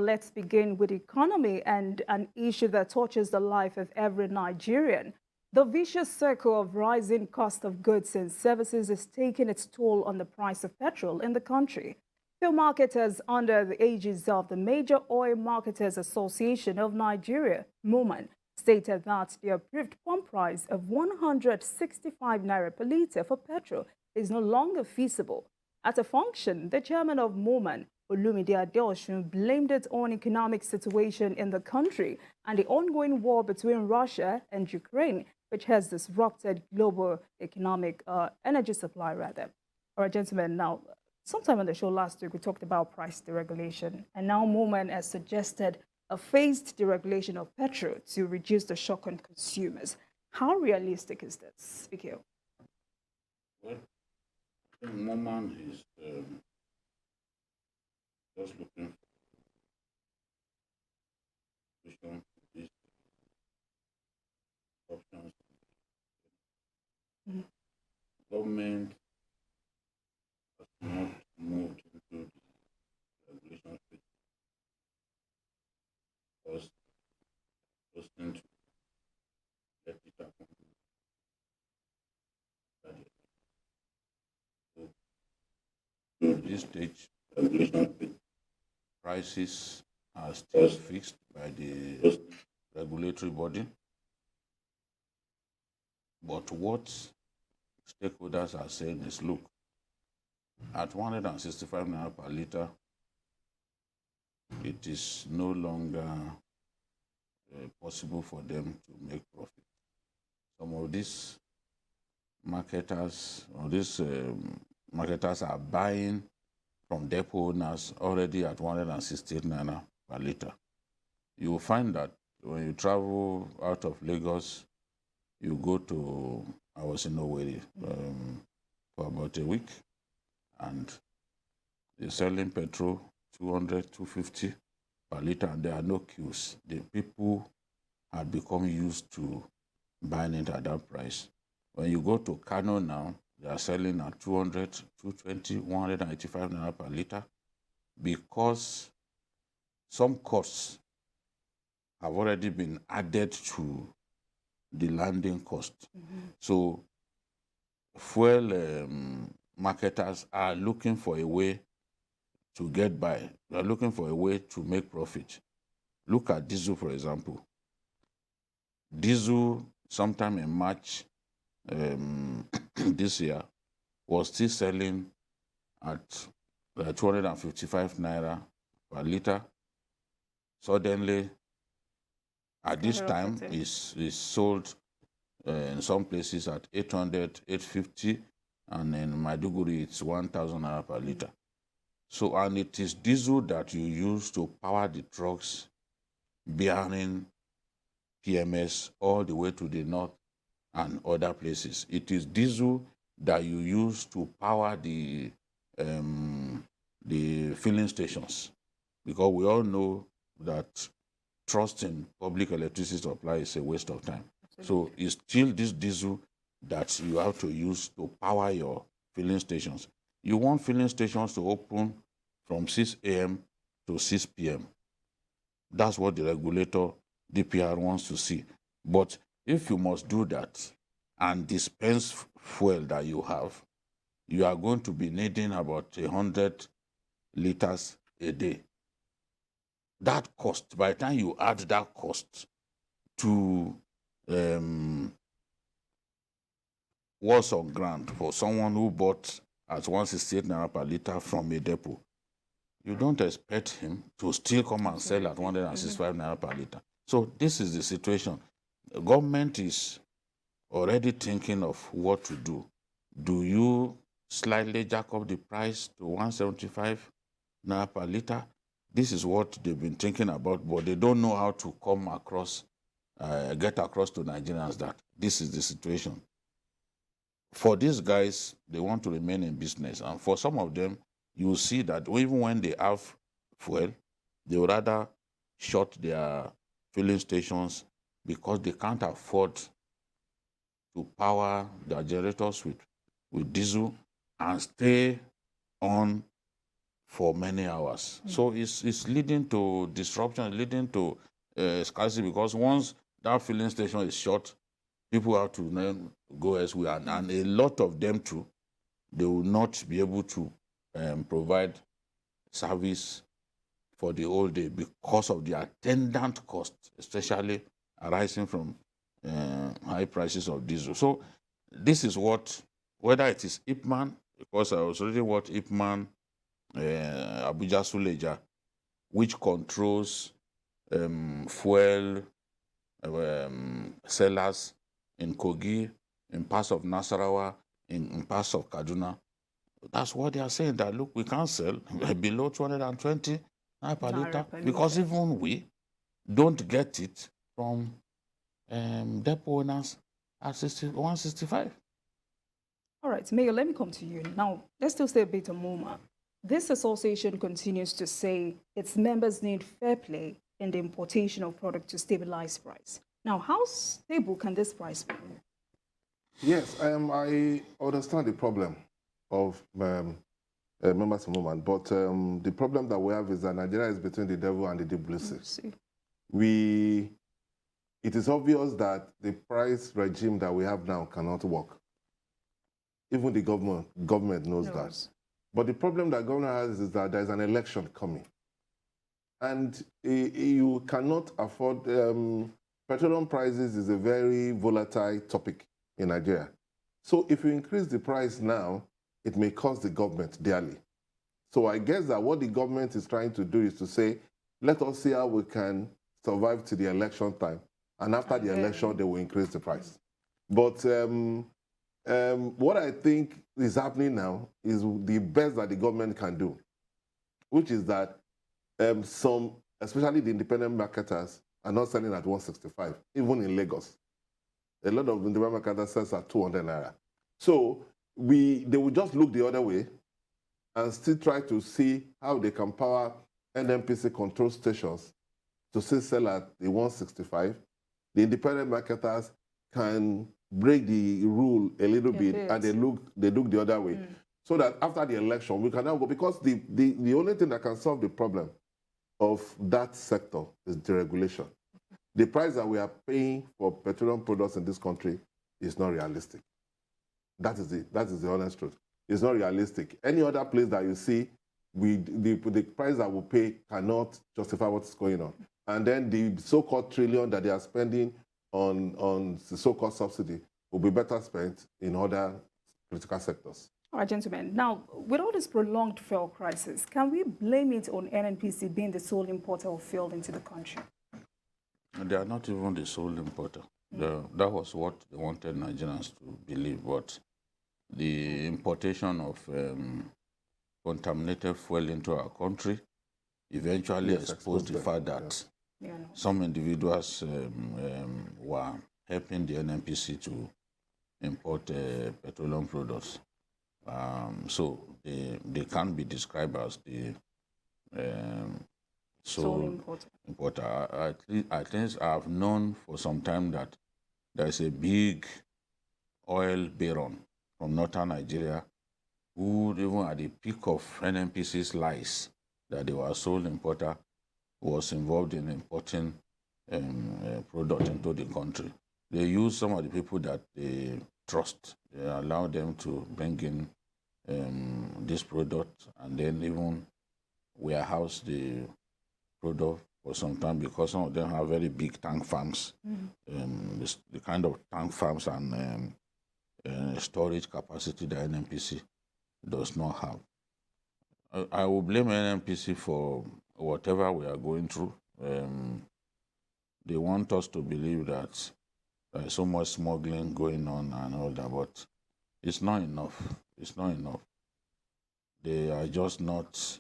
Let's begin with economy and an issue that touches the life of every Nigerian. The vicious circle of rising cost of goods and services is taking its toll on the price of petrol in the country. Fuel marketers under the aegis of the Major Oil Marketers Association of Nigeria, MOMAN, stated that the approved pump price of 165 naira per litre for petrol is no longer feasible. At a function, the chairman of MOMAN, Olumide Adeosun, blamed it on economic situation in the country and the ongoing war between Russia and Ukraine, which has disrupted global economic energy supply, rather. All right, gentlemen, now, sometime on the show last week, we talked about price deregulation, and now MOMAN has suggested a phased deregulation of petrol to reduce the shock on consumers. How realistic is this, Vikio? Well, I think MOMAN is just looking for these options. Mm. Government has not moved into the regulation phase because those things to let it happen. So, to this stage, regulation phase. Prices are still fixed by the regulatory body. But what stakeholders are saying is, look, at 165 naira per litre, it is no longer possible for them to make profit. Some of these marketers are buying from depot owners already at 168 naira per litre. You will find that when you travel out of Lagos, you go to, I was in Owerri for about a week, and they're selling petrol 200, 250 per litre, and there are no queues. The people had become used to buying it at that price. When you go to Kano now, they are selling at 200, 220, 185 naira per litre because some costs have already been added to the landing cost. So fuel marketers are looking for a way to get by. They are looking for a way to make profit. Look at diesel, for example. Diesel, sometime in March this year, was still selling at 255 naira per litre. Suddenly, at this time, is sold in some places at 800, 850, and in Maiduguri, it's 1,000 naira per litre. So, and it is diesel that you use to power the trucks bearing PMS all the way to the north and other places. It is diesel that you use to power the filling stations, because we all know that trusting public electricity supply is a waste of time. Absolutely. So it's still this diesel that you have to use to power your filling stations. You want filling stations to open from 6 a.m. to 6 p.m. That's what the regulator, DPR, wants to see. But if you must do that and dispense fuel that you have, you are going to be needing about 100 liters a day. That cost, by the time you add that cost to what's on ground for someone who bought at 168 naira per litre from a depot, you don't expect him to still come and sell at 165 naira per litre. So this is the situation. The government is already thinking of what to do. Do you slightly jack up the price to 175 naira per litre? This is what they've been thinking about, but they don't know how to come across, get across to Nigerians that this is the situation. For these guys, they want to remain in business. And for some of them, you will see that even when they have fuel, they would rather shut their filling stations because they can't afford to power their generators with diesel and stay on for many hours. So it's leading to disruption, leading to scarcity, because once that filling station is shut, people have to then go elsewhere. And a lot of them too, they will not be able to provide service for the whole day because of the attendant cost, especially arising from high prices of diesel. So this is what, whether it is IPMAN, because I was reading what IPMAN, Abuja Suleja, which controls fuel sellers in Kogi, in parts of Nasarawa, in parts of Kaduna. That's what they are saying, that look, we can't sell below 220 naira per liter, because even we don't get it from depot owners at 165. All right, Mayor, let me come to you. Now, let's still stay a bit on MOMA. This association continues to say its members need fair play in the importation of product to stabilize price. Now, how stable can this price be? Yes, I understand the problem of members of MOMAN, but the problem that we have is that Nigeria is between the devil and the deep blue sea. It is obvious that the price regime that we have now cannot work. Even the government knows that. But the problem that government has is that there's an election coming. And you cannot afford, petroleum prices is a very volatile topic in Nigeria. So if you increase the price now, it may cost the government dearly. So I guess that what the government is trying to do is to say, let us see how we can survive to the election time. And after the election, they will increase the price. But what I think is happening now is the best that the government can do, which is that some, especially the independent marketers, are not selling at 165, even in Lagos. A lot of independent marketers sells at 200 naira. So they will just look the other way and still try to see how they can power NNPC control stations to still sell at the 165. The independent marketers can break the rule a little bit, and they look the other way. So that after the election, we can now go, because the only thing that can solve the problem of that sector is deregulation. The price that we are paying for petroleum products in this country is not realistic. That is the honest truth. It's not realistic. Any other place that you see, the price that we pay cannot justify what's going on. And then the so-called trillion that they are spending on the so-called subsidy will be better spent in other critical sectors. All right, gentlemen. Now, with all this prolonged fuel crisis, can we blame it on NNPC being the sole importer of fuel into the country? They are not even the sole importer. That was what they wanted Nigerians to believe, but the importation of contaminated fuel into our country eventually exposed the fact that some individuals were helping the NNPC to import petroleum products. So they can't be described as the sole importer. At least I've known for some time that there's a big oil baron from northern Nigeria who, even at the peak of NNPC's lies that they were sole importer, was involved in importing product into the country. They use some of the people that they trust. They allow them to bring in this product, and then even warehouse the product for some time, because some of them have very big tank farms. The kind of tank farms and storage capacity that NNPC does not have. I will blame NNPC for whatever we are going through. They want us to believe that there is so much smuggling going on and all that, but it's not enough. It's not enough. They are just not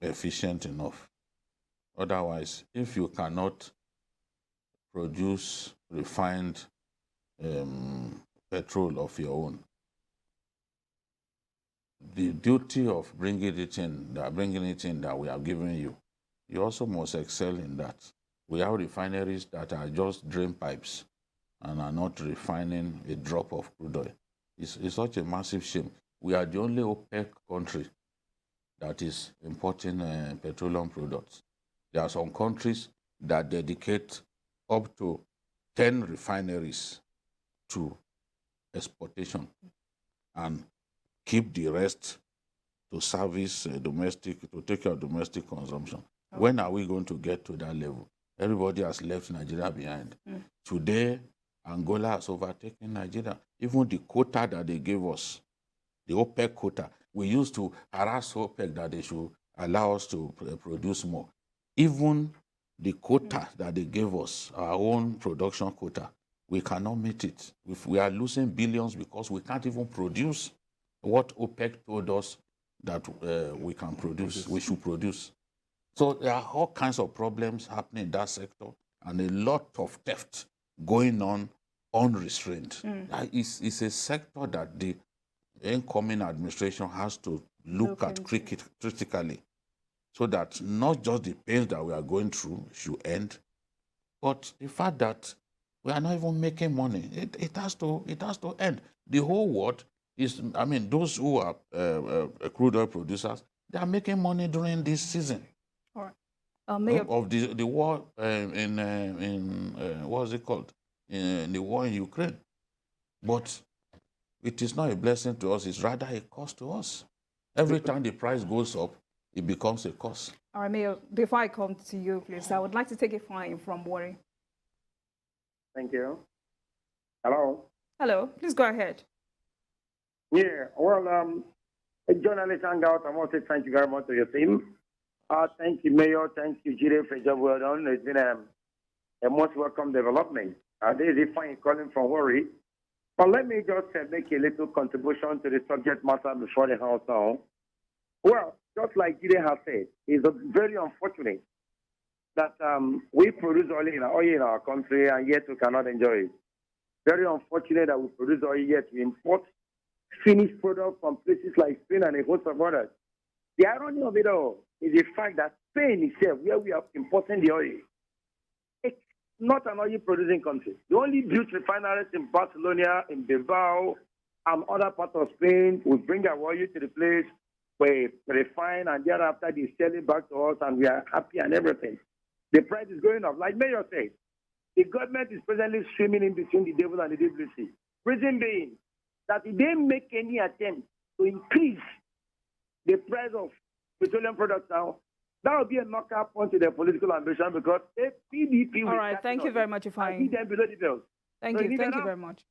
efficient enough. Otherwise, if you cannot produce refined petrol of your own, the duty of bringing it in that we have given you, you also must excel in that. We have refineries that are just drain pipes and are not refining a drop of crude oil. It's such a massive shame. We are the only OPEC country that is importing petroleum products. There are some countries that dedicate up to 10 refineries to exportation and keep the rest to service to take care of domestic consumption. Okay. When are we going to get to that level? Everybody has left Nigeria behind. Today, Angola has overtaken Nigeria. Even the quota that they gave us, the OPEC quota, we used to harass OPEC that they should allow us to produce more. Even the quota that they gave us, our own production quota, we cannot meet it. We are losing billions because we can't even produce what OPEC told us that we can produce, we should produce. So there are all kinds of problems happening in that sector and a lot of theft going on unrestrained. It's a sector that the incoming administration has to look at critically, so that not just the pains that we are going through should end, but the fact that we are not even making money, it has to end. The whole world is, I mean, those who are crude oil producers, they are making money during this season. All right. Of the war in what is it called? In the war in Ukraine. But it is not a blessing to us, it's rather a cost to us. Every time the price goes up, it becomes a cost. All right, Mayor, before I come to you, please, I would like to take a fine from Warren. Thank you. Hello? Hello, please go ahead. Yeah, well, a journalist hangout, I want to say thank you very much to your team. Thank you, Mayor. Thank you, Jire, for your job well done. It's been a most welcome development. This is fine calling from Warri. But let me just make a little contribution to the subject matter before the house now. Well, just like Jide has said, it's very unfortunate that we produce oil in our country and yet we cannot enjoy it. Very unfortunate that we produce oil yet we import finished products from places like Spain and a host of others. The irony of it all is the fact that Spain itself, where we are importing the oil, it's not an oil-producing country. They only built refineries in Barcelona, in Bilbao, and other parts of Spain. We bring our oil to the place, we refine, and thereafter they sell it back to us, and we are happy and everything. The price is going up. Like Mayor said, the government is presently swimming in between the devil and the WC. Reason being that if they make any attempt to increase the price of petroleum products now, that will be a knockout point to their political ambition, because if PDP will... All right, thank you very much, Ifeanyi. them below the belt. Thank you very much.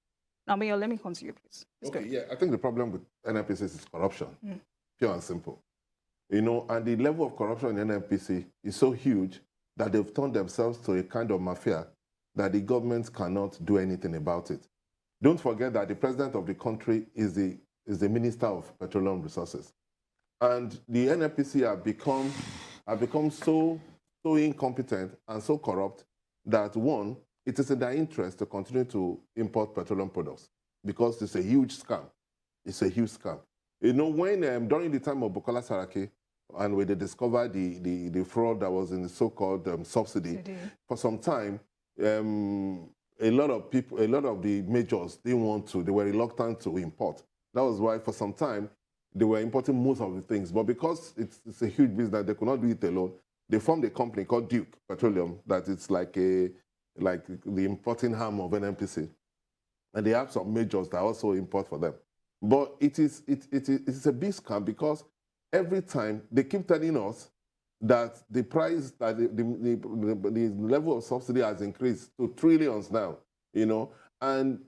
Now, Mayor, let me come to you, please. Okay, yeah, I think the problem with NNPC is corruption, pure and simple. You know, and the level of corruption in NNPC is so huge that they've turned themselves to a kind of mafia that the government cannot do anything about it. Don't forget that the president of the country is the Minister of Petroleum Resources. And the NNPC have become so incompetent and so corrupt that, one, it is in their interest to continue to import petroleum products because it's a huge scam. It's a huge scam. You know, when during the time of Bukola Saraki, and when they discovered the fraud that was in the so-called subsidy, for some time, a lot of the majors didn't want to, they were reluctant to import. That was why for some time, they were importing most of the things. But because it's a huge business, they could not do it alone. They formed a company called Duke Petroleum, that it's like the importing arm of NNPC. And they have some majors that also import for them. But it is a big scam, because every time they keep telling us that the price, that the level of subsidy has increased to trillions now, you know, and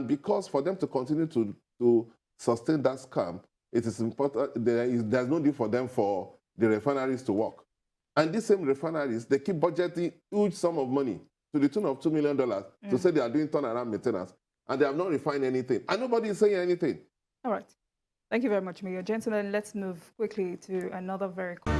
because for them to continue to sustain that scam, it is important. There's no need for them for the refineries to work, and these same refineries, they keep budgeting huge sum of money to the tune of $2 million to say they are doing turnaround maintenance, and they have not refined anything, and nobody is saying anything. All right. Thank you very much, Mayor. Gentlemen, let's move quickly to another very quick.